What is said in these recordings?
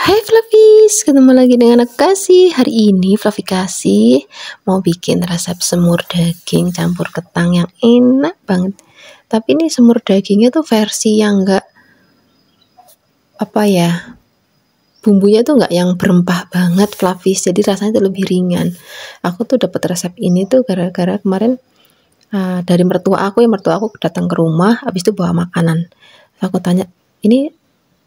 Hai Flavis, ketemu lagi dengan aku Kasih. Hari ini Flavi Kasih mau bikin resep semur daging campur ketang yang enak banget. Tapi ini semur dagingnya tuh versi yang enggak bumbunya tuh enggak yang berempah banget Flavis. Jadi rasanya tuh lebih ringan. Aku tuh dapat resep ini tuh gara-gara kemarin dari mertua aku datang ke rumah, habis itu bawa makanan. Aku tanya, ini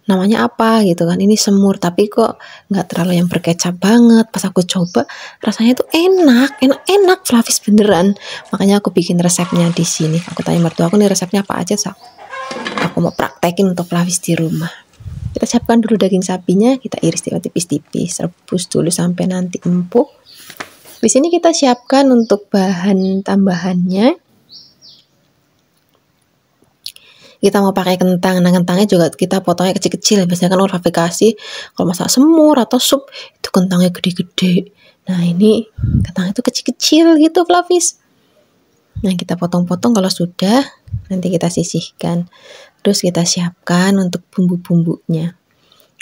namanya apa gitu kan, ini semur tapi kok nggak terlalu yang berkecap banget. Pas aku coba rasanya tuh enak Flavis beneran, makanya aku bikin resepnya di sini. Aku tanya mertua aku, nih resepnya apa aja, so aku mau praktekin untuk Flavis di rumah. Kita siapkan dulu daging sapinya, kita iris tipis-tipis, rebus dulu sampai nanti empuk. Di sini kita siapkan untuk bahan tambahannya. Kita mau pakai kentang, nah kentangnya juga kita potongnya kecil-kecil. Biasanya kan orang Flavi Kasih kalau masak semur atau sup itu kentangnya gede-gede. Nah ini kentangnya itu kecil-kecil gitu Flavis. Nah kita potong-potong, kalau sudah nanti kita sisihkan. Terus kita siapkan untuk bumbu-bumbunya.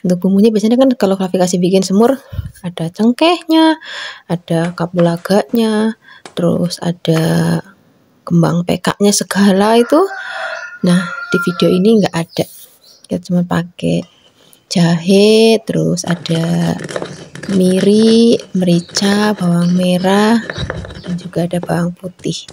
Untuk bumbunya biasanya kan kalau Flavi Kasih bikin semur ada cengkehnya, ada kapulaganya, terus ada kembang pekaknya segala itu. Nah di video ini nggak ada, kita cuma pakai jahe, terus ada kemiri, merica, bawang merah, dan juga ada bawang putih.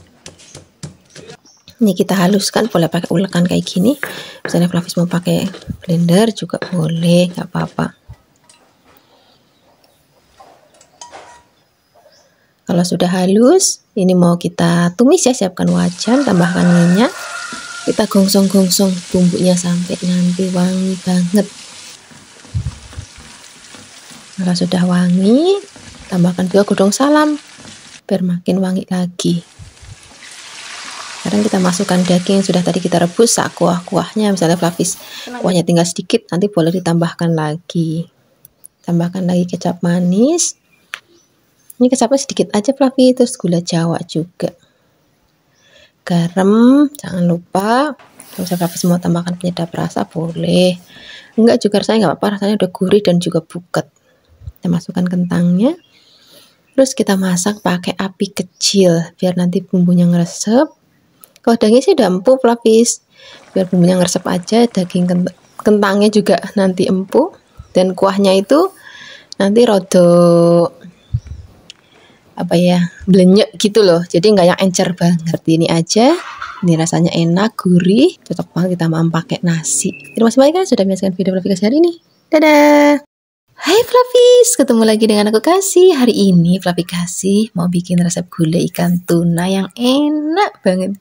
Ini kita haluskan, boleh pakai ulekan kayak gini. Misalnya Flavis mau pakai blender juga boleh, nggak apa-apa. Kalau sudah halus, ini mau kita tumis ya, siapkan wajan, tambahkan minyak. Kita gongsong-gongsong bumbunya sampai nanti wangi banget. Kalau sudah wangi, tambahkan juga godong salam biar makin wangi lagi. Sekarang kita masukkan daging yang sudah tadi kita rebus, kuah-kuahnya. Misalnya Flavis kuahnya tinggal sedikit, nanti boleh ditambahkan lagi. Tambahkan lagi kecap manis. Ini kecapnya sedikit aja Flavis, terus gula Jawa juga. Garam, jangan lupa. Kalau misalnya Flavis mau tambahkan penyedap rasa boleh. Enggak juga rasanya nggak apa-apa, rasanya udah gurih dan juga buket. Kita masukkan kentangnya. Terus kita masak pakai api kecil biar nanti bumbunya ngeresep. Kalau dagingnya sih udah empuk Flavis, biar bumbunya ngeresep aja. Daging kentangnya juga nanti empuk, dan kuahnya itu nanti rodo blenyek gitu loh, jadi nggak yang encer banget. Seperti ini aja. Ini rasanya enak, gurih, cocok banget kita mau pakai nasi. Terima kasih banyak sudah menyaksikan video Flavi Kasih hari ini. Dadah. Hai Flavis, ketemu lagi dengan aku Kasih. Hari ini Flavi Kasih mau bikin resep gulai ikan tuna yang enak banget.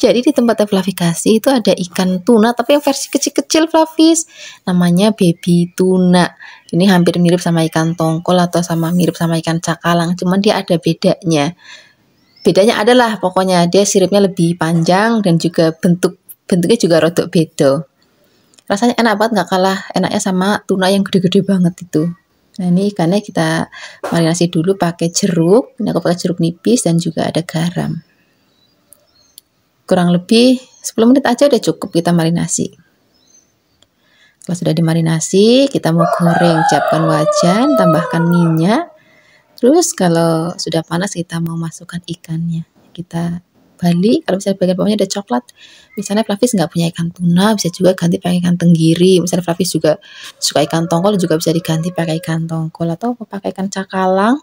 Jadi di tempatnya Flavi Kasih itu ada ikan tuna tapi yang versi kecil-kecil Flavis. Namanya baby tuna. Ini hampir mirip sama ikan tongkol atau mirip sama ikan cakalang, cuman dia ada bedanya. Bedanya adalah pokoknya dia siripnya lebih panjang dan juga bentuknya juga rodok beda. Rasanya enak banget, nggak kalah enaknya sama tuna yang gede-gede banget itu. Nah ini ikannya kita marinasi dulu pakai jeruk. Ini aku pakai jeruk nipis dan juga ada garam. Kurang lebih 10 menit aja udah cukup kita marinasi. Kalau sudah dimarinasi, kita mau goreng. Siapkan wajan, tambahkan minyak. Terus kalau sudah panas, kita mau masukkan ikannya. Kita balik. Kalau misalnya bagian bawahnya ada coklat, misalnya Flavis nggak punya ikan tuna, bisa juga ganti pakai ikan tenggiri. Misalnya Flavis juga suka ikan tongkol, juga bisa diganti pakai ikan tongkol atau pakai ikan cakalang.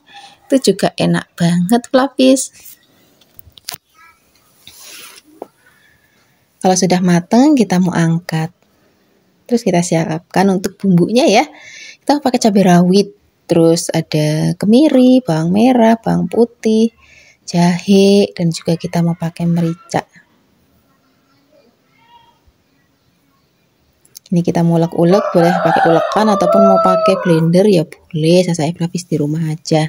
Itu juga enak banget Flavis. Kalau sudah matang, kita mau angkat. Terus kita siapkan untuk bumbunya ya. Kita pakai cabai rawit, terus ada kemiri, bawang merah, bawang putih, jahe, dan juga kita mau pakai merica. Ini kita mau ulek-ulek, boleh pakai ulekan ataupun mau pakai blender ya boleh. Saya Flavis di rumah aja.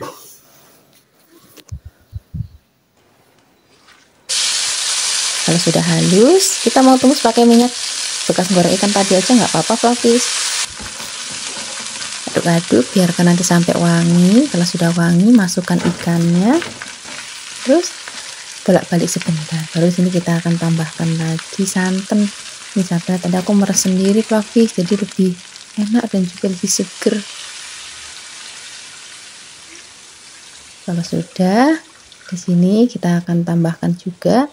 Kalau sudah halus, kita mau tumis pakai minyak bekas goreng ikan tadi aja nggak apa-apa Flavis. Aduk-aduk biarkan nanti sampai wangi. Kalau sudah wangi, masukkan ikannya. Terus bolak-balik sebentar. Baru sini kita akan tambahkan lagi santan. Ini santannya tadi aku meres sendiri Flavis, jadi lebih enak dan juga lebih seger. Kalau sudah, di sini kita akan tambahkan juga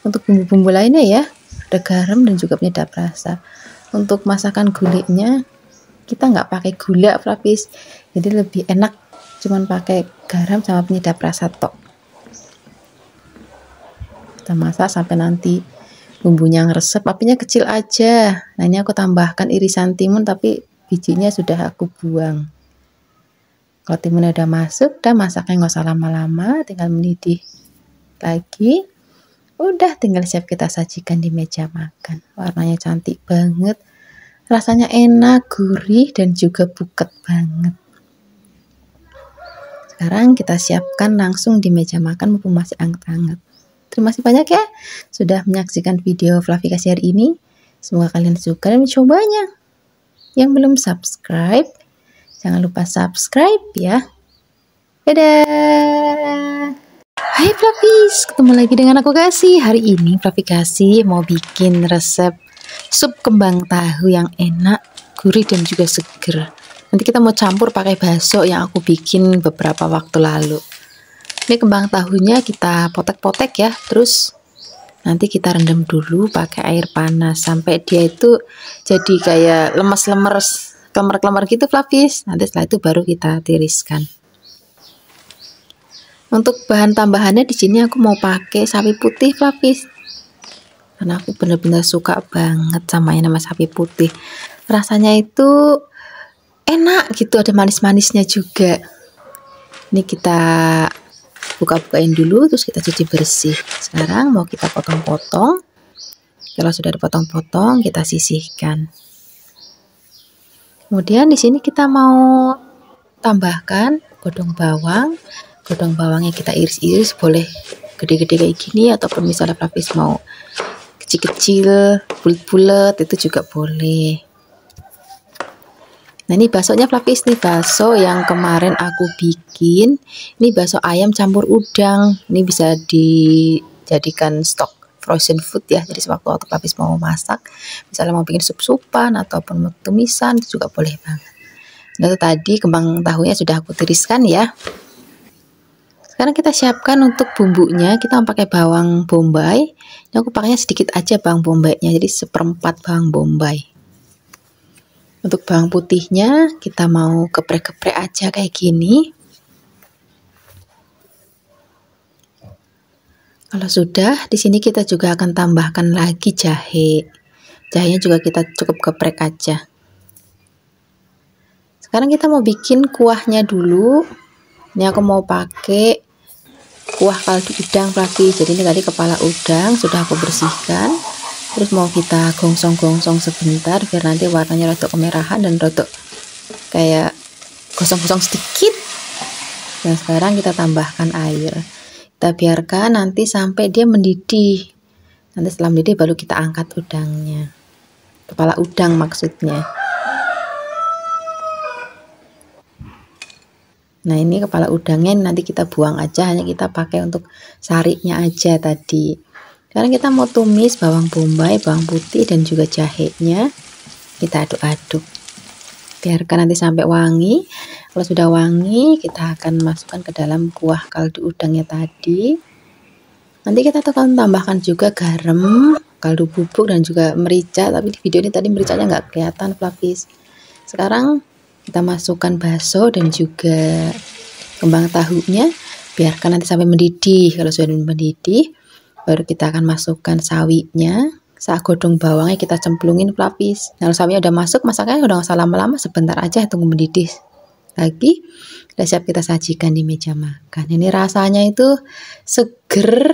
untuk bumbu-bumbu lainnya ya. Ada garam dan juga penyedap rasa. Untuk masakan gulainya kita nggak pakai gula, Flavis. Jadi lebih enak cuman pakai garam sama penyedap rasa tok. Kita masak sampai nanti bumbunya ngeresep, apinya kecil aja. Nah, ini aku tambahkan irisan timun tapi bijinya sudah aku buang. Kalau timunnya udah masuk, udah masaknya nggak usah lama-lama, tinggal mendidih lagi. Udah tinggal siap kita sajikan di meja makan. Warnanya cantik banget. Rasanya enak, gurih, dan juga buket banget. Sekarang kita siapkan langsung di meja makan mumpung masih anget-anget. Terima kasih banyak ya sudah menyaksikan video Fluffy kasih hari ini. Semoga kalian suka dan mencobanya. Yang belum subscribe, jangan lupa subscribe ya. Dadah! Hai Fluffies, ketemu lagi dengan aku Kasih. Hari ini Fluffy Kasih mau bikin resep sup kembang tahu yang enak, gurih dan juga seger. Nanti kita mau campur pakai bakso yang aku bikin beberapa waktu lalu. Ini kembang tahunya kita potek-potek ya, terus nanti kita rendam dulu pakai air panas sampai dia itu jadi kayak lemes-lemer, klemer-klemer gitu Fluffies. Nanti setelah itu baru kita tiriskan. Untuk bahan tambahannya di sini aku mau pakai sapi putih Fluffies. Karena aku bener-bener suka banget sama yang nama sapi putih. Rasanya itu enak gitu, ada manis-manisnya juga. Ini kita buka-bukain dulu, terus kita cuci bersih. Sekarang mau kita potong-potong. Kalau sudah dipotong-potong, kita sisihkan. Kemudian di sini kita mau tambahkan godong bawang. Godong bawangnya kita iris-iris, boleh gede-gede kayak gini ataupun misalnya Fluffies mau kecil-kecil, bulat-bulat itu juga boleh. Nah, ini baksonya Fluffies nih, bakso yang kemarin aku bikin. Ini bakso ayam campur udang. Ini bisa dijadikan stok frozen food ya. Jadi sewaktu-waktu Fluffies mau masak, misalnya mau bikin sup-supan ataupun mau tumisan, itu juga boleh banget. Nah, itu tadi kembang tahunya sudah aku tiriskan ya. Sekarang kita siapkan untuk bumbunya. Kita mau pakai bawang bombay. Ini aku pakainya sedikit aja bawang bombaynya, jadi 1/4 bawang bombay. Untuk bawang putihnya kita mau geprek-geprek aja kayak gini. Kalau sudah, di sini kita juga akan tambahkan lagi jahe. Jahenya juga kita cukup geprek aja. Sekarang kita mau bikin kuahnya dulu. Ini aku mau pakai kuah kaldu udang Fluffies. Jadi ini tadi kepala udang sudah aku bersihkan. Terus mau kita gongsong-gongsong sebentar biar nanti warnanya rada kemerahan dan rada kayak gosong-gosong sedikit. Dan sekarang kita tambahkan air. Kita biarkan nanti sampai dia mendidih. Nanti setelah mendidih baru kita angkat udangnya. Kepala udang maksudnya. Nah, ini kepala udangnya nanti kita buang aja, hanya kita pakai untuk sariknya aja tadi. Sekarang kita mau tumis bawang bombay, bawang putih dan juga jahenya. Kita aduk-aduk. Biarkan nanti sampai wangi. Kalau sudah wangi, kita akan masukkan ke dalam kuah kaldu udangnya tadi. Nanti kita akan tambahkan juga garam, kaldu bubuk dan juga merica. Tapi di video ini tadi mericanya nggak kelihatan Fluffies. Sekarang kita masukkan bakso dan juga kembang tahunya, biarkan nanti sampai mendidih. Kalau sudah mendidih, baru kita akan masukkan sawinya. Saat godong bawangnya kita cemplungin Fluffies. Nah, kalau sawinya udah masuk, masaknya udah nggak usah lama-lama, sebentar aja tunggu mendidih lagi. Udah siap kita sajikan di meja makan. Ini rasanya itu seger,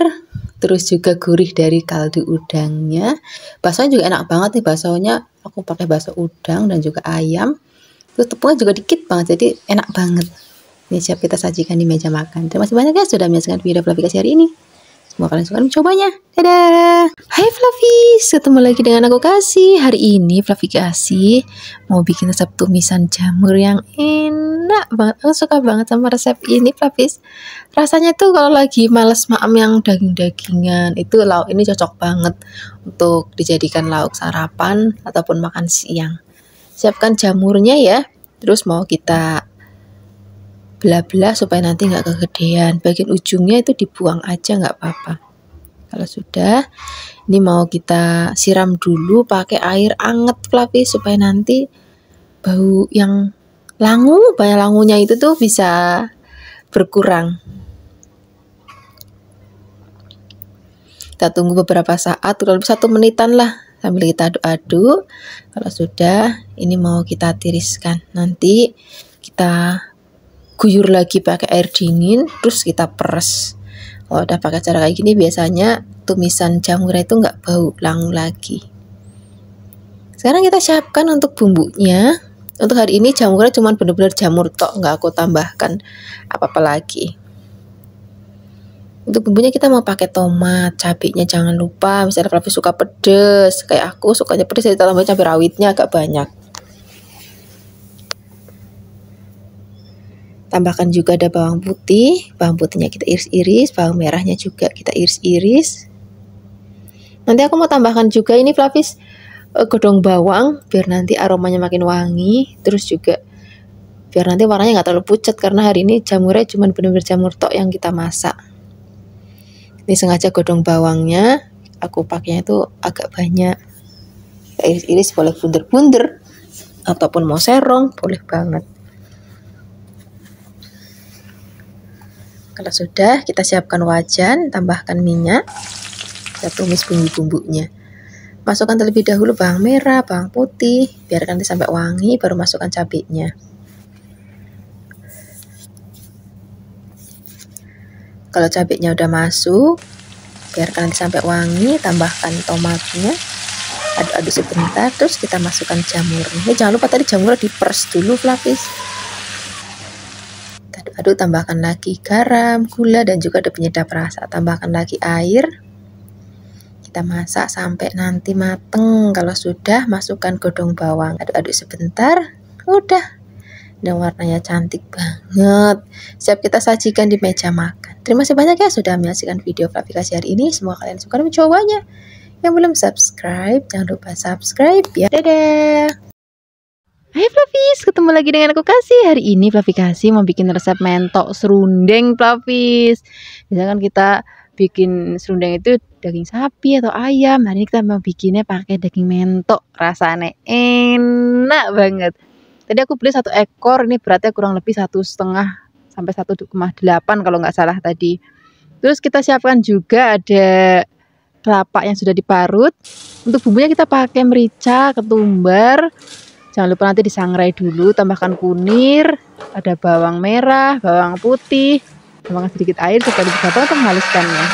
terus juga gurih dari kaldu udangnya. Baksonya juga enak banget nih, baksonya aku pakai bakso udang dan juga ayam. Terus tepungnya juga dikit banget, jadi enak banget. Ini siap kita sajikan di meja makan. Terima kasih banyak ya sudah menyaksikan video Fluffy Kasih hari ini. Semoga kalian suka mencobanya. Dadah! Hai Fluffies, ketemu lagi dengan aku Kasih. Hari ini Fluffy Kasih mau bikin resep tumisan jamur yang enak banget. Aku suka banget sama resep ini Fluffies. Rasanya tuh kalau lagi males maem yang daging-dagingan, itu lauk ini cocok banget untuk dijadikan lauk sarapan ataupun makan siang. Siapkan jamurnya ya. Terus mau kita belah-belah supaya nanti nggak kegedean. Bagian ujungnya itu dibuang aja nggak apa-apa. Kalau sudah, ini mau kita siram dulu pakai air anget Fluffy supaya nanti bau yang banyak langunya itu tuh bisa berkurang. Kita tunggu beberapa saat, kurang lebih 1 menitan lah, sambil kita aduk-aduk. Kalau sudah, ini mau kita tiriskan. Nanti kita guyur lagi pakai air dingin, terus kita peres. Kalau udah pakai cara kayak gini, biasanya tumisan jamurnya itu nggak bau langu lagi. Sekarang kita siapkan untuk bumbunya. Untuk hari ini jamurnya cuma benar-benar jamur tok, nggak aku tambahkan apa-apa lagi. Untuk bumbunya kita mau pakai tomat, cabenya jangan lupa. Misalnya Fluffy suka pedes, kayak aku sukanya pedes, jadi tambah cabai rawitnya agak banyak. Tambahkan juga ada bawang putih. Bawang putihnya kita iris-iris, bawang merahnya juga kita iris-iris. Nanti aku mau tambahkan juga ini Fluffy godong bawang biar nanti aromanya makin wangi. Terus juga biar nanti warnanya nggak terlalu pucat, karena hari ini jamurnya cuma benar-benar jamur tok yang kita masak. Ini sengaja godong bawangnya aku pakainya itu agak banyak. Iris-iris, boleh bunder-bunder ataupun mau serong, boleh banget. Kalau sudah, kita siapkan wajan, tambahkan minyak, kita tumis bumbu-bumbunya. Masukkan terlebih dahulu bawang merah, bawang putih, biarkan nanti sampai wangi, baru masukkan cabenya. Kalau cabenya udah masuk, biarkan nanti sampai wangi, tambahkan tomatnya, aduk-aduk sebentar, terus kita masukkan jamurnya. Ini jangan lupa tadi jamurnya diperes dulu Fluffy. Aduk, tambahkan lagi garam, gula, dan juga ada penyedap rasa. Tambahkan lagi air. Kita masak sampai nanti mateng. Kalau sudah, masukkan godong bawang. Aduk-aduk sebentar, udah. Dan warnanya cantik banget. Siap kita sajikan di meja makan. Terima kasih banyak ya sudah menyaksikan video Fluffy Kasih hari ini. Semoga kalian suka dan mencobanya. Yang belum subscribe, jangan lupa subscribe ya. Dadah. Hai Fluffy, ketemu lagi dengan aku Kasih. Hari ini Fluffy Kasih mau bikin resep mentok serundeng Fluffy. Misalkan kita bikin serundeng itu daging sapi atau ayam. Hari ini kita mau bikinnya pakai daging mentok. Rasanya enak banget. Tadi aku beli 1 ekor, ini beratnya kurang lebih 1,5 sampai 1,8 kalau nggak salah tadi. Terus kita siapkan juga ada kelapa yang sudah diparut. Untuk bumbunya kita pakai merica, ketumbar. Jangan lupa nanti disangrai dulu, tambahkan kunir, ada bawang merah, bawang putih, tambahkan sedikit air supaya lebih gampang untuk menghaluskannya.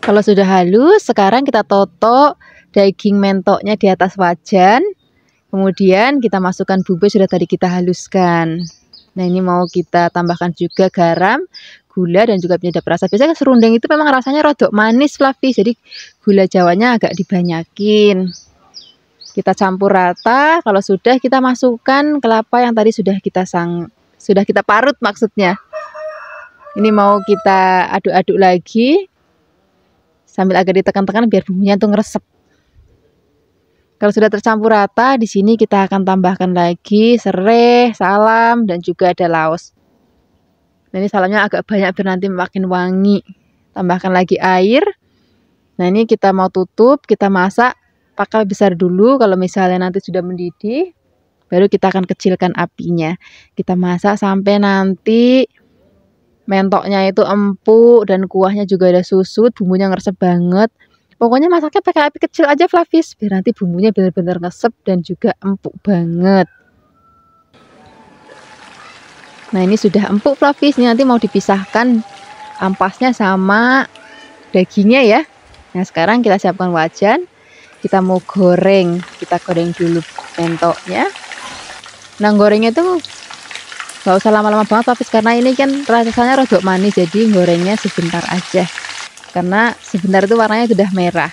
Kalau sudah halus, sekarang kita totok daging mentoknya di atas wajan. Kemudian kita masukkan bumbu sudah tadi kita haluskan. Nah, ini mau kita tambahkan juga garam, gula, dan juga penyedap rasa. Biasanya serundeng itu memang rasanya rodok manis Fluffy, jadi gula jawanya agak dibanyakin. Kita campur rata. Kalau sudah, kita masukkan kelapa yang tadi sudah kita parut maksudnya. Ini mau kita aduk-aduk lagi sambil agak ditekan-tekan biar bumbunya tuh ngeresep. Kalau sudah tercampur rata, di sini kita akan tambahkan lagi serai, salam, dan juga ada laos. Nah, ini salamnya agak banyak biar nanti makin wangi. Tambahkan lagi air. Nah, ini kita mau tutup, kita masak pakai besar dulu. Kalau misalnya nanti sudah mendidih, baru kita akan kecilkan apinya. Kita masak sampai nanti mentoknya itu empuk dan kuahnya juga ada susut, bumbunya ngeresep banget. Pokoknya masaknya pakai api kecil aja Fluffy, biar nanti bumbunya benar-benar ngesep dan juga empuk banget. Nah, ini sudah empuk Fluffy, ini nanti mau dipisahkan ampasnya sama dagingnya ya. Nah, sekarang kita siapkan wajan, kita mau goreng. Kita goreng dulu mentoknya. Nah, gorengnya itu nggak usah lama-lama banget Fluffy, karena ini kan rasanya rodok manis, jadi gorengnya sebentar aja. Karena sebentar itu warnanya sudah merah.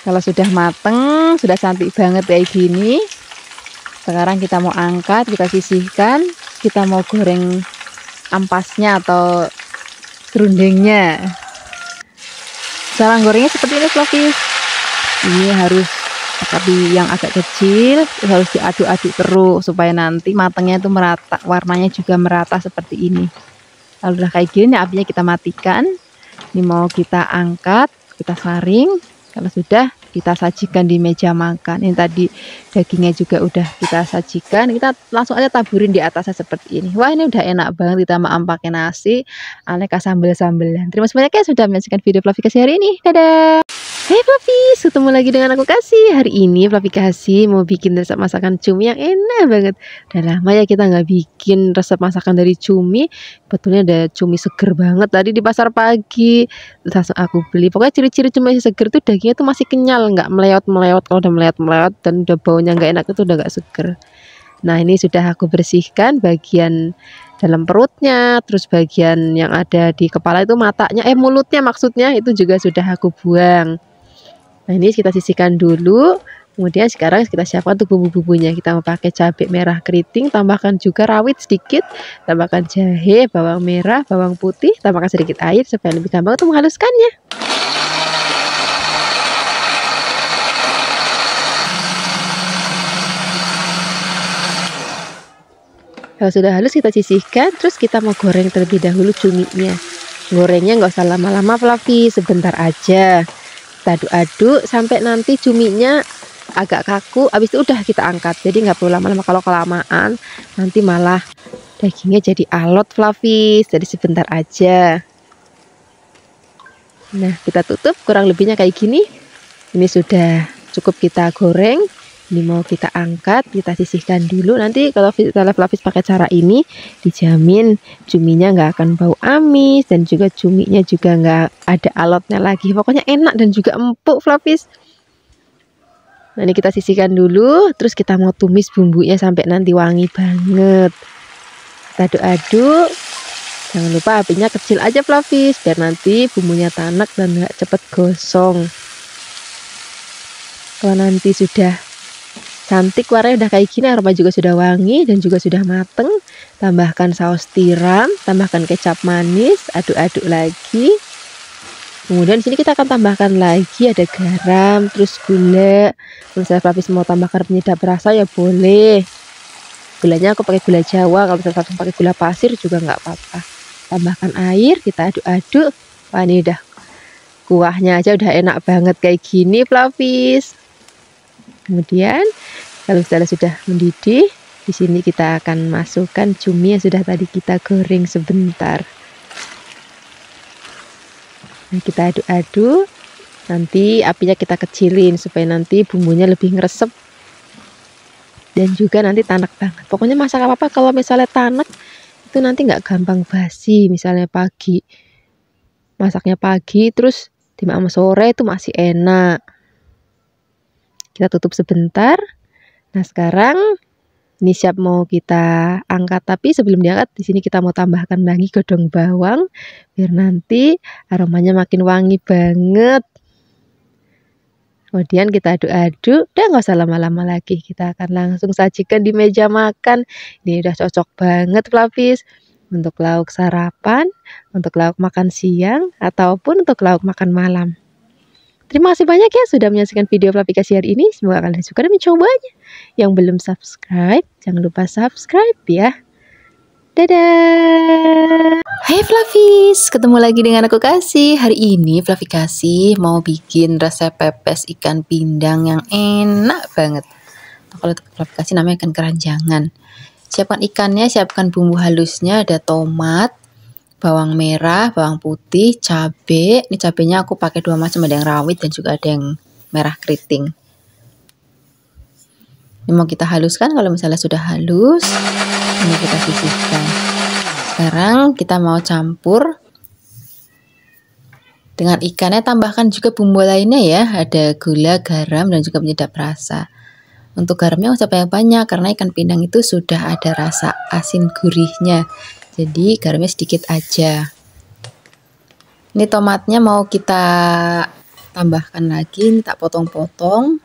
Kalau sudah mateng, sudah cantik banget kayak gini. Sekarang kita mau angkat, kita sisihkan. Kita mau goreng ampasnya atau serundengnya. Cara gorengnya seperti ini Flavis. Ini harus tapi yang agak kecil, harus diaduk-aduk terus supaya nanti matangnya itu merata, warnanya juga merata seperti ini. Lalu udah kayak gini, apinya kita matikan. Ini mau kita angkat, kita saring. Kalau sudah, kita sajikan di meja makan. Ini tadi dagingnya juga udah kita sajikan. Kita langsung aja taburin di atasnya seperti ini. Wah, ini udah enak banget ditambah pakai nasi, aneka sambel-sambelan. Terima kasih banyak ya sudah menyaksikan video Flavi Kasih hari ini. Dadah. Hai Flavis, ketemu lagi dengan aku Kasih. Hari ini Flavi Kasih mau bikin resep masakan cumi yang enak banget. Udah lama ya kita nggak bikin resep masakan dari cumi. Betulnya ada cumi seger banget tadi di pasar pagi. Langsung aku beli. Pokoknya ciri-ciri cumi seger tuh dagingnya tuh masih kenyal, nggak melewat-melewat. Kalau udah melewat-melewat dan udah baunya nggak enak itu udah nggak seger. Nah ini sudah aku bersihkan bagian dalam perutnya, terus bagian yang ada di kepala itu matanya, mulutnya maksudnya itu juga sudah aku buang. Nah ini kita sisihkan dulu. Kemudian sekarang kita siapkan untuk bumbu-bumbunya. Kita mau pakai cabai merah keriting, tambahkan juga rawit sedikit, tambahkan jahe, bawang merah, bawang putih, tambahkan sedikit air supaya lebih gampang untuk menghaluskannya. Kalau sudah halus kita sisihkan, terus kita mau goreng terlebih dahulu cuminya. Gorengnya nggak usah lama-lama Flavi, sebentar aja. Kita aduk-aduk sampai nanti cuminya agak kaku, habis itu udah kita angkat. Jadi nggak perlu lama-lama, kalau kelamaan nanti malah dagingnya jadi alot Flavis. Jadi sebentar aja. Nah kita tutup, kurang lebihnya kayak gini. Ini sudah cukup kita goreng. Ini mau kita angkat, kita sisihkan dulu. Nanti kalau Flavis pakai cara ini, dijamin cuminya nggak akan bau amis dan juga cuminya juga nggak ada alotnya lagi. Pokoknya enak dan juga empuk Flavis. Nah ini kita sisihkan dulu, terus kita mau tumis bumbunya sampai nanti wangi banget. Kita aduk-aduk. Jangan lupa apinya kecil aja Flavis, biar nanti bumbunya tanak dan nggak cepet gosong. Kalau nanti sudah cantik warnanya udah kayak gini, aroma juga sudah wangi dan juga sudah mateng. Tambahkan saus tiram, tambahkan kecap manis, aduk-aduk lagi. Kemudian di sini kita akan tambahkan lagi ada garam, terus gula. Kalau saya Flavis mau tambahkan penyedap rasa ya boleh. Gulanya aku pakai gula Jawa, kalau saya Flavis pakai gula pasir juga nggak apa-apa. Tambahkan air, kita aduk-aduk. Wah ini udah kuahnya aja udah enak banget kayak gini Flavis. Kemudian kalau sudah mendidih, di sini kita akan masukkan cumi yang sudah tadi kita goreng sebentar. Nah, kita aduk-aduk. Nanti apinya kita kecilin supaya nanti bumbunya lebih ngeresep dan juga nanti tanak banget. Pokoknya masak apa-apa kalau misalnya tanak itu nanti nggak gampang basi. Misalnya pagi, masaknya pagi terus dimakan sore itu masih enak. Kita tutup sebentar. Nah sekarang ini siap mau kita angkat, tapi sebelum diangkat di sini kita mau tambahkan lagi godong bawang biar nanti aromanya makin wangi banget. Kemudian kita aduk-aduk, udah nggak usah lama-lama lagi, kita akan langsung sajikan di meja makan. Ini udah cocok banget Flavis untuk lauk sarapan, untuk lauk makan siang, ataupun untuk lauk makan malam. Terima kasih banyak ya sudah menyaksikan video Flavi Kasih hari ini. Semoga kalian suka dan mencobanya. Yang belum subscribe, jangan lupa subscribe ya. Dadah. Hai Flavis, ketemu lagi dengan aku Kasih. Hari ini Flavi Kasih mau bikin resep pepes ikan pindang yang enak banget. Kalau Flavi Kasih namanya ikan keranjangan. Siapkan ikannya, siapkan bumbu halusnya, ada tomat, bawang merah, bawang putih, cabai. Ini cabenya aku pakai dua macam, ada yang rawit dan juga ada yang merah keriting. Ini mau kita haluskan. Kalau misalnya sudah halus, ini kita sisihkan. Sekarang kita mau campur dengan ikannya, tambahkan juga bumbu lainnya ya. Ada gula, garam, dan juga penyedap rasa. Untuk garamnya nggak usah banyak-banyak karena ikan pindang itu sudah ada rasa asin gurihnya. Jadi garamnya sedikit aja. Ini tomatnya mau kita tambahkan lagi, ini tak potong-potong.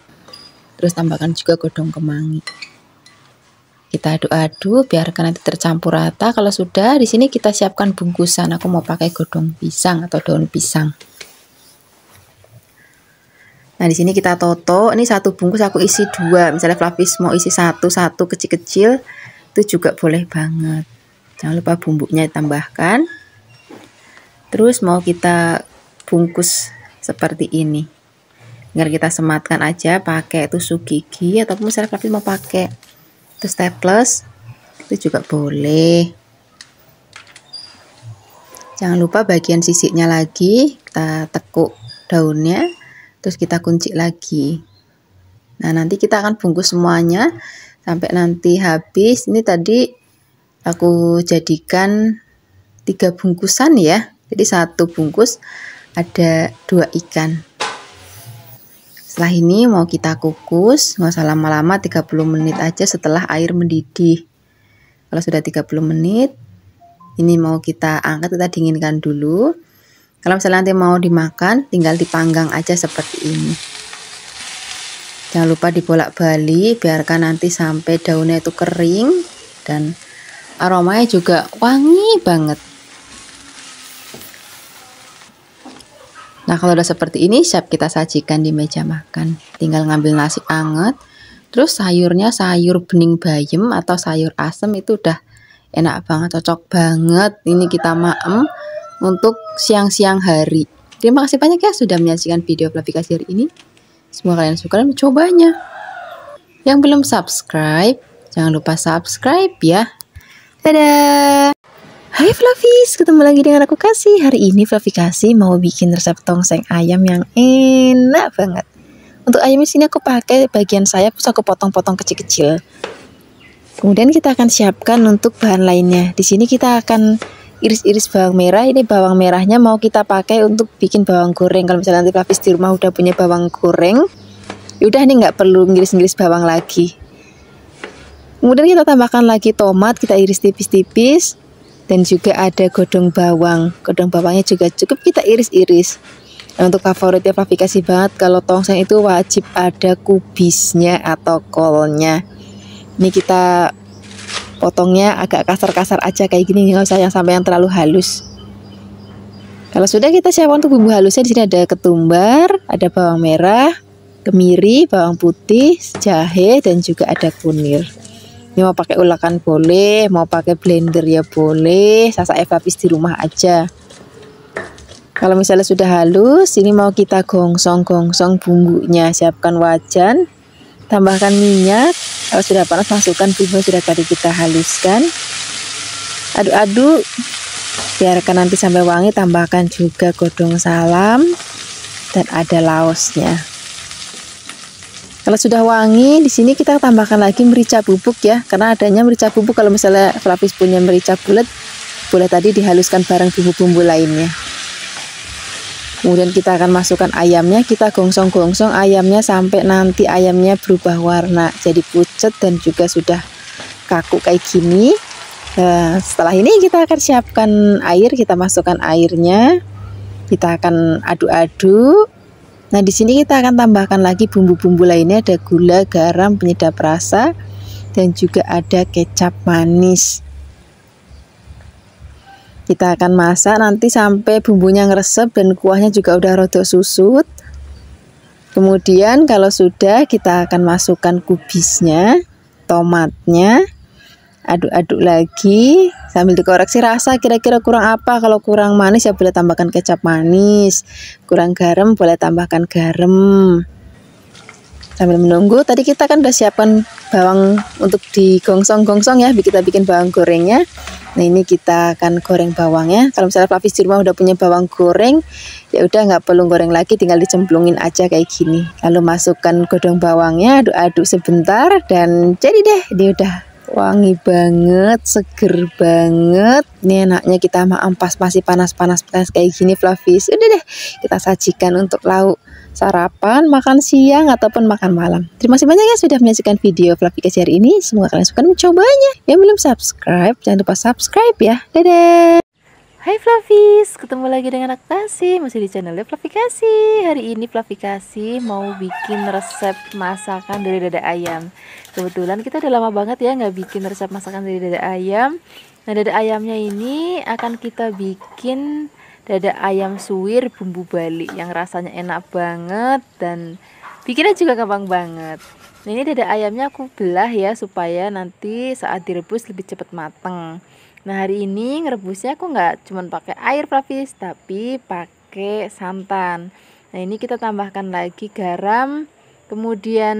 Terus tambahkan juga godong kemangi. Kita aduk-aduk biarkan nanti tercampur rata. Kalau sudah, di sini kita siapkan bungkusan. Aku mau pakai godong pisang atau daun pisang. Nah, di sini kita toto. Ini satu bungkus aku isi 2. Misalnya Flavis mau isi satu kecil-kecil, itu juga boleh banget. Jangan lupa bumbunya ditambahkan. Terus mau kita bungkus seperti ini. Biar kita sematkan aja pakai tusuk gigi, ataupun misalnya Flavis mau pakai staples, itu juga boleh. Jangan lupa bagian sisiknya lagi kita tekuk daunnya, terus kita kunci lagi. Nah, nanti kita akan bungkus semuanya sampai nanti habis. Ini tadi aku jadikan 3 bungkusan ya. Jadi satu bungkus ada 2 ikan. Setelah ini mau kita kukus, nggak usah lama-lama, 30 menit aja setelah air mendidih. Kalau sudah 30 menit, ini mau kita angkat, kita dinginkan dulu. Kalau misalnya nanti mau dimakan, tinggal dipanggang aja seperti ini. Jangan lupa dibolak-balik, biarkan nanti sampai daunnya itu kering dan aromanya juga wangi banget. Nah, kalau udah seperti ini, siap kita sajikan di meja makan. Tinggal ngambil nasi anget, terus sayurnya sayur bening bayem atau sayur asem, itu udah enak banget, cocok banget. Ini kita maem untuk siang-siang hari. Terima kasih banyak ya sudah menyaksikan video aplikasi hari ini. Semoga kalian suka dan mencobanya. Yang belum subscribe, jangan lupa subscribe ya. Dadah. Hai Flavis, ketemu lagi dengan aku Kasih. Hari ini Flavi Kasih mau bikin resep tongseng ayam yang enak banget. Untuk ayam di sini aku pakai bagian sayap, terus aku potong-potong kecil-kecil. Kemudian kita akan siapkan untuk bahan lainnya. Di sini kita akan iris-iris bawang merah. Ini bawang merahnya mau kita pakai untuk bikin bawang goreng. Kalau misalnya nanti Flavis di rumah udah punya bawang goreng, yaudah ini nggak perlu ngiris-ngiris bawang lagi. Kemudian kita tambahkan lagi tomat, kita iris tipis-tipis. Dan juga ada godong bawang. Godong bawangnya juga cukup kita iris-iris. Nah, untuk favoritnya Flavi Kasih banget, kalau tongseng itu wajib ada kubisnya atau kolnya. Ini kita potongnya agak kasar-kasar aja kayak gini, nggak usah yang sampai yang terlalu halus. Kalau sudah kita siapkan untuk bumbu halusnya, di sini ada ketumbar, ada bawang merah, kemiri, bawang putih, jahe, dan juga ada kunir. Ini mau pakai ulakan boleh, mau pakai blender ya boleh, sasak Flavis di rumah aja. Kalau misalnya sudah halus, ini mau kita gongsong-gongsong bumbunya. Siapkan wajan, tambahkan minyak. Kalau sudah panas, masukkan bumbu sudah tadi kita haluskan. Aduk-aduk, biarkan nanti sampai wangi. Tambahkan juga godong salam dan ada laosnya. Kalau sudah wangi, di sini kita tambahkan lagi merica bubuk ya, karena adanya merica bubuk. Kalau misalnya Flavis punya merica bulat, boleh tadi dihaluskan bareng bumbu-bumbu lainnya. Kemudian kita akan masukkan ayamnya, kita gongsong-gongsong ayamnya sampai nanti ayamnya berubah warna, jadi pucat dan juga sudah kaku kayak gini. Nah, setelah ini kita akan siapkan air, kita masukkan airnya, kita akan aduk-aduk. Nah, di sini kita akan tambahkan lagi bumbu-bumbu lainnya, ada gula, garam, penyedap rasa, dan juga ada kecap manis. Kita akan masak nanti sampai bumbunya ngeresep dan kuahnya juga udah rada susut. Kemudian kalau sudah, kita akan masukkan kubisnya, tomatnya, aduk-aduk lagi sambil dikoreksi rasa kira-kira kurang apa. Kalau kurang manis ya boleh tambahkan kecap manis, kurang garam boleh tambahkan garam. Sambil menunggu, tadi kita kan udah siapkan bawang untuk digongsong-gongsong ya, kita bikin bawang gorengnya. Nah, ini kita akan goreng bawangnya. Kalau misalnya Flavis di rumah udah punya bawang goreng, ya udah nggak perlu goreng lagi, tinggal dicemplungin aja kayak gini. Lalu masukkan godong bawangnya, aduk-aduk sebentar dan jadi deh, ini udah wangi banget, seger banget. Ini enaknya kita ampas masih panas-panas kayak gini Flavis. Udah deh, kita sajikan untuk lauk sarapan, makan siang, ataupun makan malam. Terima kasih banyak ya sudah menyaksikan video Flavi Kasih hari ini. Semoga kalian suka mencobanya. Yang belum subscribe, jangan lupa subscribe ya. Dadah. Hai Flavis, ketemu lagi dengan aku Kasih, masih di channel Flavi Kasih. Hari ini Flavi Kasih mau bikin resep masakan dari dada ayam. Kebetulan kita udah lama banget ya nggak bikin resep masakan dari dada ayam. Nah, dada ayamnya ini akan kita bikin dada ayam suwir bumbu Bali yang rasanya enak banget dan bikinnya juga gampang banget. Nah, ini dada ayamnya aku belah ya supaya nanti saat direbus lebih cepat mateng. Nah, hari ini ngerebusnya aku nggak cuman pakai air Flavis, tapi pakai santan. Nah, ini kita tambahkan lagi garam, kemudian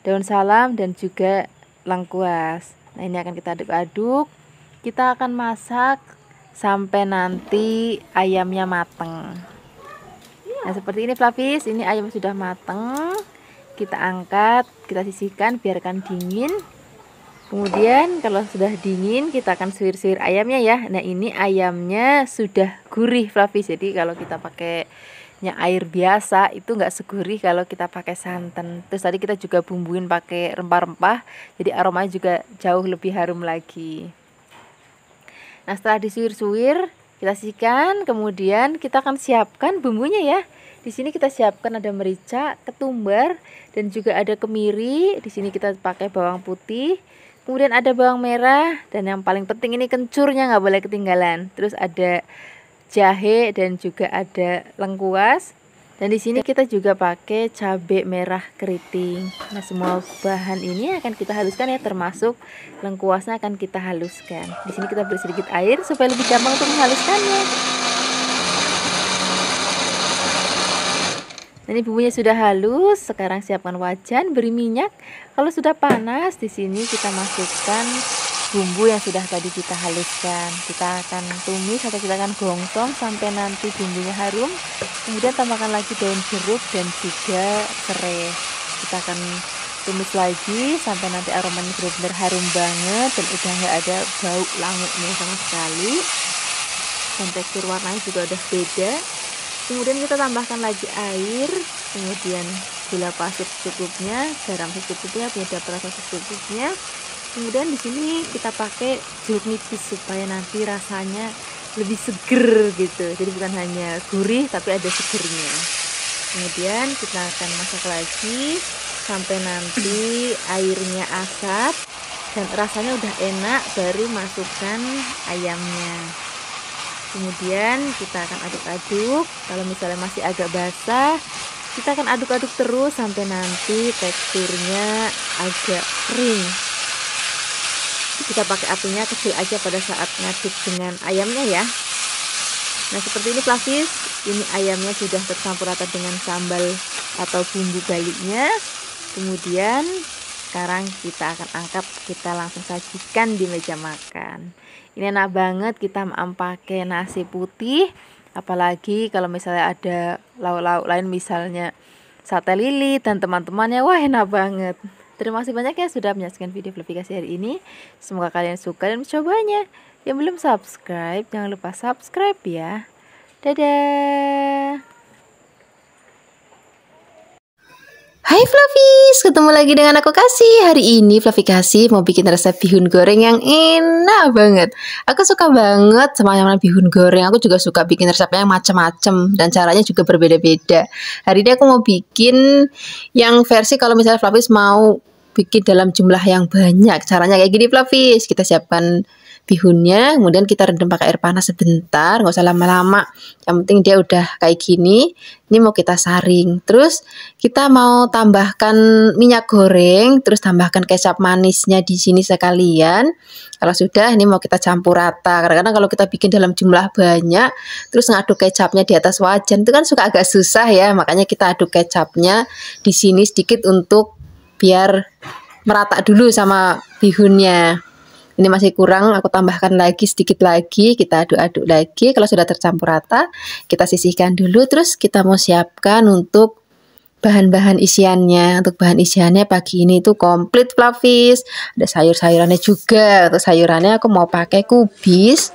daun salam dan juga lengkuas. Nah, ini akan kita aduk-aduk. Kita akan masak sampai nanti ayamnya mateng. Nah, seperti ini Flavis, ini ayam sudah mateng. Kita angkat, kita sisihkan, biarkan dingin. Kemudian kalau sudah dingin kita akan suwir-suwir ayamnya ya. Nah, ini ayamnya sudah gurih Flavis. Jadi kalau kita pakainya air biasa itu nggak segurih kalau kita pakai santan. Terus tadi kita juga bumbuin pakai rempah-rempah, jadi aromanya juga jauh lebih harum lagi. Nah, setelah disuwir-suwir kita sisihkan, kemudian kita akan siapkan bumbunya ya. Di sini kita siapkan ada merica, ketumbar, dan juga ada kemiri. Di sini kita pakai bawang putih, kemudian ada bawang merah, dan yang paling penting ini kencurnya nggak boleh ketinggalan. Terus ada jahe dan juga ada lengkuas. Dan di sini kita juga pakai cabai merah keriting. Nah, semua bahan ini akan kita haluskan ya, termasuk lengkuasnya akan kita haluskan. Di sini kita beri sedikit air supaya lebih gampang untuk menghaluskannya. Nah, ini bumbunya sudah halus. Sekarang siapkan wajan, beri minyak. Kalau sudah panas, di sini kita masukkan bumbu yang sudah tadi kita haluskan. Kita akan tumis atau kita akan gongsong sampai nanti bumbunya harum. Kemudian tambahkan lagi daun jeruk dan juga serai. Kita akan tumis lagi sampai nanti aromanya benar-benar harum banget dan udah nggak ada bau languknya sama sekali. Dan tekstur warnanya juga udah beda. Kemudian kita tambahkan lagi air, kemudian gula pasir secukupnya, garam secukupnya, penyedap rasa secukupnya. Kemudian di sini kita pakai jeruk nipis supaya nanti rasanya lebih seger gitu. Jadi bukan hanya gurih tapi ada segernya. Kemudian kita akan masak lagi sampai nanti airnya asap dan rasanya udah enak, baru masukkan ayamnya. Kemudian kita akan aduk-aduk. Kalau misalnya masih agak basah, kita akan aduk-aduk terus sampai nanti teksturnya agak kering. Kita pakai apinya kecil aja pada saat ngaduk dengan ayamnya ya. Nah, seperti ini Flavis. Ini ayamnya sudah tercampur rata dengan sambal atau bumbu Balinya. Kemudian sekarang kita akan angkat, kita langsung sajikan di meja makan. Ini enak banget kita pakai nasi putih, apalagi kalau misalnya ada lauk-lauk lain misalnya sate lilit dan teman-temannya, wah enak banget. Terima kasih banyak ya sudah menyaksikan video Flavikasi hari ini. Semoga kalian suka dan mencobanya. Yang belum subscribe, jangan lupa subscribe ya. Dadah. Hai Flavis, ketemu lagi dengan aku Kasih. Hari ini Flavikasi mau bikin resep bihun goreng yang enak banget. Aku suka banget sama yang bihun goreng. Aku juga suka bikin resepnya yang macam-macam dan caranya juga berbeda-beda. Hari ini aku mau bikin yang versi kalau misalnya Flavis mau bikin dalam jumlah yang banyak. Caranya kayak gini Flavis. Kita siapkan bihunnya, kemudian kita rendam pakai air panas sebentar, nggak usah lama-lama. Yang penting dia udah kayak gini. Ini mau kita saring. Terus kita mau tambahkan minyak goreng, terus tambahkan kecap manisnya di sini sekalian. Kalau sudah, ini mau kita campur rata. Karena kalau kita bikin dalam jumlah banyak, terus ngaduk kecapnya di atas wajan itu kan suka agak susah ya. Makanya kita aduk kecapnya di sini sedikit untuk biar merata dulu sama bihunnya. Ini masih kurang, aku tambahkan lagi sedikit lagi, kita aduk-aduk lagi. Kalau sudah tercampur rata, kita sisihkan dulu. Terus kita mau siapkan untuk bahan-bahan isiannya. Untuk bahan isiannya pagi ini itu komplit Flavis. Ada sayur-sayurannya juga. Untuk sayurannya aku mau pakai kubis.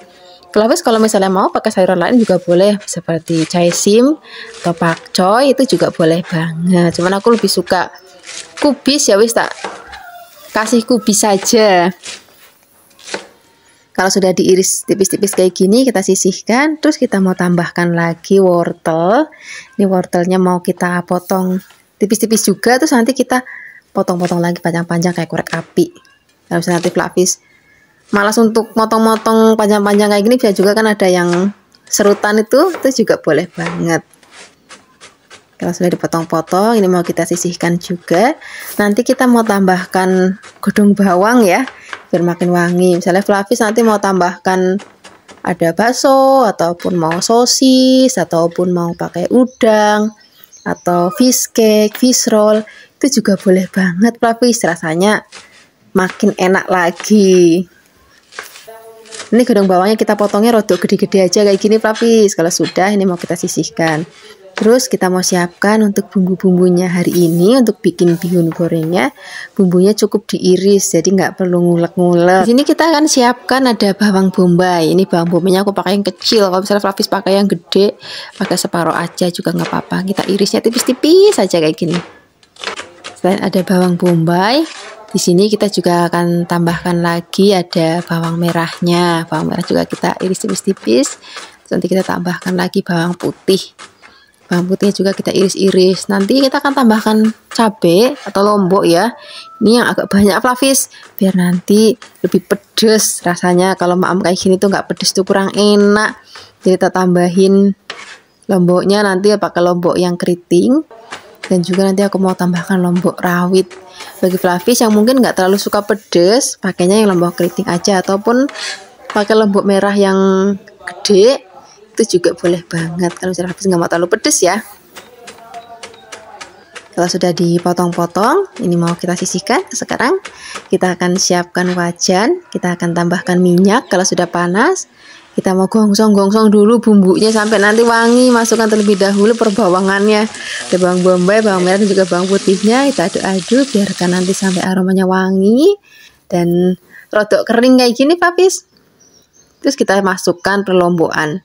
Flavis kalau misalnya mau pakai sayuran lain juga boleh, seperti caisim atau pakcoy itu juga boleh banget. Cuman aku lebih suka kubis, ya wis tak kasih kubis saja. Kalau sudah diiris tipis-tipis kayak gini, kita sisihkan. Terus kita mau tambahkan lagi wortel. Ini wortelnya mau kita potong tipis-tipis juga. Terus nanti kita potong-potong lagi panjang-panjang kayak korek api. Kalau misalnya nanti Flavis malas untuk motong-motong panjang-panjang kayak gini, bisa juga kan ada yang serutan itu juga boleh banget. Kalau sudah dipotong-potong, ini mau kita sisihkan juga. Nanti kita mau tambahkan godong bawang ya, biar makin wangi. Misalnya Flavis nanti mau tambahkan ada bakso, ataupun mau sosis, ataupun mau pakai udang, atau fish cake, fish roll, itu juga boleh banget Flavis, rasanya makin enak lagi. Ini godong bawangnya kita potongnya rodok gede-gede aja kayak gini Flavis. Kalau sudah, ini mau kita sisihkan. Terus kita mau siapkan untuk bumbu-bumbunya hari ini. Untuk bikin bihun gorengnya, bumbunya cukup diiris, jadi nggak perlu ngulek-ngulek. Di sini kita akan siapkan ada bawang bombay. Ini bawang bombaynya aku pakai yang kecil. Kalau misalnya Flavis pakai yang gede, pakai separuh aja juga nggak apa-apa. Kita irisnya tipis-tipis saja kayak gini. Selain ada bawang bombay, di sini kita juga akan tambahkan lagi ada bawang merahnya. Bawang merah juga kita iris tipis-tipis. Nanti kita tambahkan lagi bawang putih. Bawang putihnya juga kita iris-iris. Nanti kita akan tambahkan cabai atau lombok ya. Ini yang agak banyak Flavis, biar nanti lebih pedes rasanya. Kalau maam kayak gini tuh nggak pedes tuh kurang enak. Jadi kita tambahin lomboknya, nanti pakai lombok yang keriting. Dan juga nanti aku mau tambahkan lombok rawit. Bagi Flavis yang mungkin nggak terlalu suka pedes, pakainya yang lombok keriting aja, ataupun pakai lombok merah yang gede, itu juga boleh banget. Kalau misalnya Flavis nggak mau terlalu pedes ya. Kalau sudah dipotong-potong, ini mau kita sisihkan. Sekarang kita akan siapkan wajan, kita akan tambahkan minyak. Kalau sudah panas, kita mau gongsong-gongsong dulu bumbunya sampai nanti wangi. Masukkan terlebih dahulu perbawangannya, ada bawang bombay, bawang merah, dan juga bawang putihnya. Kita aduk-aduk, biarkan nanti sampai aromanya wangi dan rodok kering kayak gini Flavis. Terus kita masukkan perlombokan,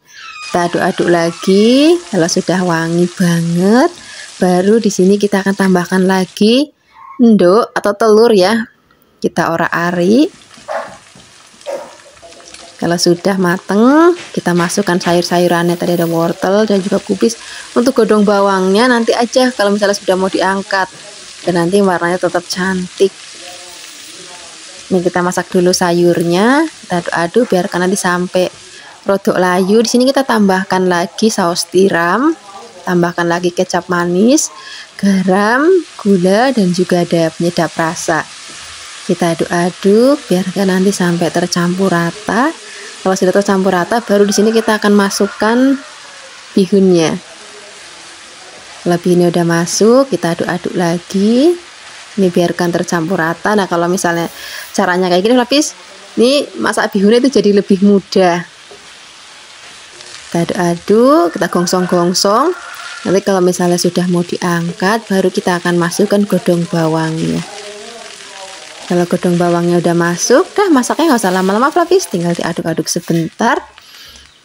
kita aduk-aduk lagi. Kalau sudah wangi banget, baru di sini kita akan tambahkan lagi endok atau telur ya. Kita orak-arik. Kalau sudah mateng, kita masukkan sayur-sayurannya. Tadi ada wortel dan juga kubis. Untuk godong bawangnya nanti aja kalau misalnya sudah mau diangkat, dan nanti warnanya tetap cantik. Ini kita masak dulu sayurnya, kita aduk-aduk biarkan nanti sampai rodok layu. Di sini kita tambahkan lagi saus tiram, tambahkan lagi kecap manis, garam, gula, dan juga ada penyedap rasa. Kita aduk-aduk biarkan nanti sampai tercampur rata. Kalau sudah tercampur rata, baru di sini kita akan masukkan bihunnya. Kalau bihunnya udah masuk, kita aduk-aduk lagi. Ini biarkan tercampur rata. Nah, kalau misalnya caranya kayak gini Flavis, ini masak bihunnya itu jadi lebih mudah. Kita aduk-aduk, kita gongsong-gongsong. Nanti kalau misalnya sudah mau diangkat, baru kita akan masukkan godong bawangnya. Kalau godong bawangnya udah masuk, dah masaknya nggak usah lama-lama Flavis, tinggal diaduk-aduk sebentar.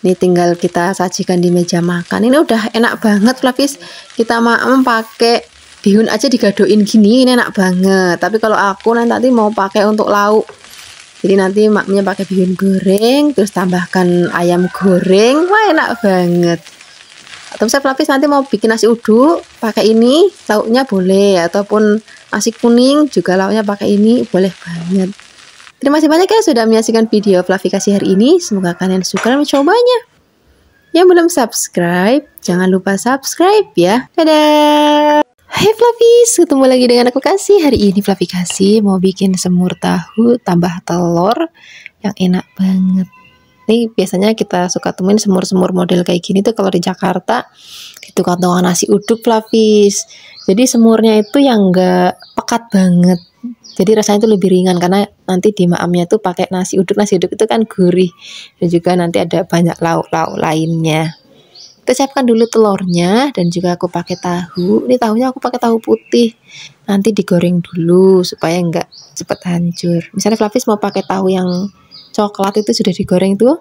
Ini tinggal kita sajikan di meja makan. Ini udah enak banget Flavis. Kita pakai bihun aja digadoin gini, ini enak banget. Tapi kalau aku nanti mau pakai untuk lauk, jadi nanti maknya pakai bihun goreng, terus tambahkan ayam goreng, wah enak banget. Atau misalnya Flavis nanti mau bikin nasi uduk, pakai ini, lauknya boleh. Ataupun nasi kuning juga lauknya pakai ini, boleh banget. Terima kasih banyak ya sudah menyaksikan video Flavikasi hari ini. Semoga kalian suka dan mencobanya. Yang belum subscribe, jangan lupa subscribe ya. Dadah! Hai Flavis, ketemu lagi dengan aku Kasih. Hari ini Flavikasi mau bikin semur tahu tambah telur yang enak banget. Ini biasanya kita suka temuin semur-semur model kayak gini tuh kalau di Jakarta di tukang-tukang nasi uduk Flavis. Jadi semurnya itu yang enggak pekat banget. Jadi rasanya itu lebih ringan karena nanti di maamnya tuh pakai nasi uduk. Nasi uduk itu kan gurih dan juga nanti ada banyak lauk-lauk lainnya. Kita siapkan dulu telurnya dan juga aku pakai tahu. Ini tahunya aku pakai tahu putih. Nanti digoreng dulu supaya enggak cepat hancur. Misalnya Flavis mau pakai tahu yang coklat itu sudah digoreng tuh,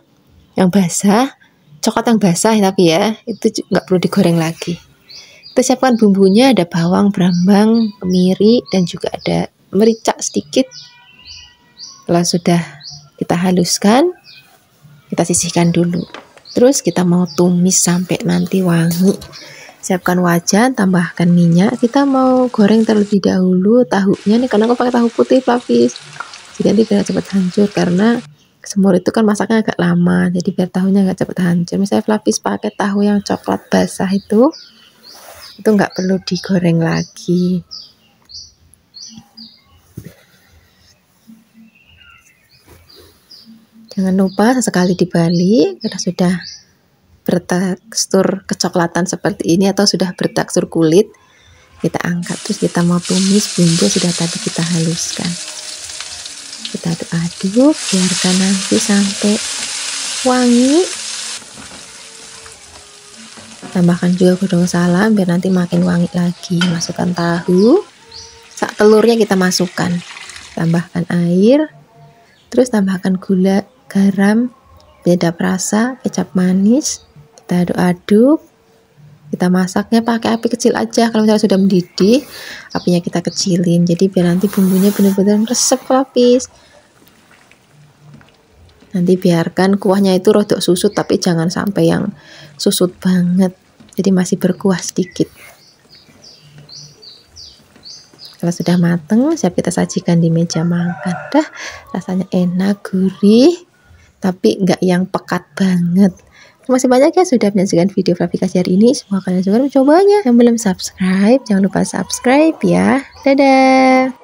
yang basah, coklat yang basah tapi ya, itu nggak perlu digoreng lagi. Kita siapkan bumbunya, ada bawang, brambang, kemiri, dan juga ada merica sedikit. Kalau sudah kita haluskan, kita sisihkan dulu. Terus kita mau tumis sampai nanti wangi. Siapkan wajan, tambahkan minyak. Kita mau goreng terlebih dahulu tahunya nih, karena aku pakai tahu putih Flavis. Jadi nanti biar cepat hancur karena Semur itu kan masaknya agak lama, jadi biar tahunya nggak cepet hancur. Misalnya Flavis pakai tahu yang coklat basah itu nggak perlu digoreng lagi. Jangan lupa sesekali dibalik. Kalau sudah bertekstur kecoklatan seperti ini atau sudah bertekstur kulit, kita angkat, terus kita mau tumis bumbu sudah tadi kita haluskan. Kita aduk-aduk, biarkan nanti sampai wangi. Tambahkan juga godong salam biar nanti makin wangi lagi. Masukkan tahu, sak telurnya kita masukkan, tambahkan air, terus tambahkan gula, garam, penyedap rasa, kecap manis. Kita aduk-aduk, kita masaknya pakai api kecil aja. Kalau misalnya sudah mendidih, apinya kita kecilin, jadi biar nanti bumbunya benar-benar meresap Flavis. Nanti biarkan kuahnya itu rodok susut, tapi jangan sampai yang susut banget, jadi masih berkuah sedikit. Kalau sudah mateng, siap kita sajikan di meja makan. Dah, rasanya enak, gurih, tapi nggak yang pekat banget. Terima kasih banyak ya sudah menyaksikan video Flavikasi hari ini. Semoga kalian juga mencobanya. Yang belum subscribe, jangan lupa subscribe ya. Dadah.